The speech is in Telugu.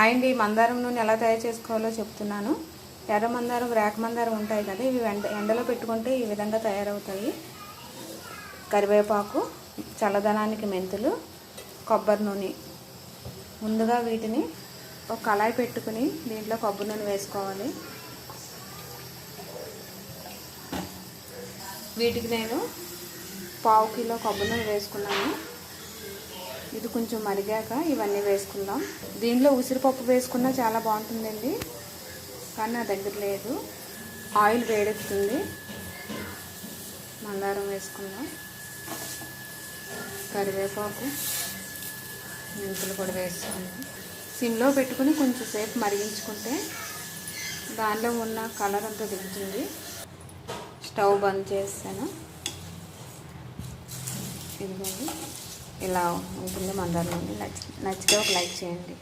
అండి మందారం నూనె ఎలా తయారు చేసుకోవాలో చెప్తున్నాను. ఎర్ర మందారం, రేఖ మందారం ఉంటాయి కదా, ఇవి ఎండలో పెట్టుకుంటే ఈ విధంగా తయారవుతాయి. కరివేపాకు, చల్లదనానికి మెంతులు, కొబ్బరి నూనె. ముందుగా వీటిని ఒక కళాయి పెట్టుకుని దీంట్లో కొబ్బరి నూనె వేసుకోవాలి. వీటికి నేను 1/2 కిలో కొబ్బరి నూనె వేసుకున్నాను. ఇది కొంచెం మరిగాక ఇవన్నీ వేసుకుందాం. దీనిలో ఉసిరిపప్పు వేసుకున్నా చాలా బాగుంటుందండి, కానీ నా దగ్గర లేదు. ఆయిల్ వేడెక్కుతుంది. మందారం వేసుకుందాం. కరివేపాకు, మెంతులు కూడా వేసుకుందాం. సిమ్లో పెట్టుకుని కొంచెం సేపు మరిగించుకుంటే దానిలో ఉన్న కలర్ అంతా దిగుతుంది. స్టవ్ బంద్ చేస్తాను. ఇదిగోండి, ఇలా ఉంటుంది మందారం. నచ్చితే ఒక లైక్ చేయండి.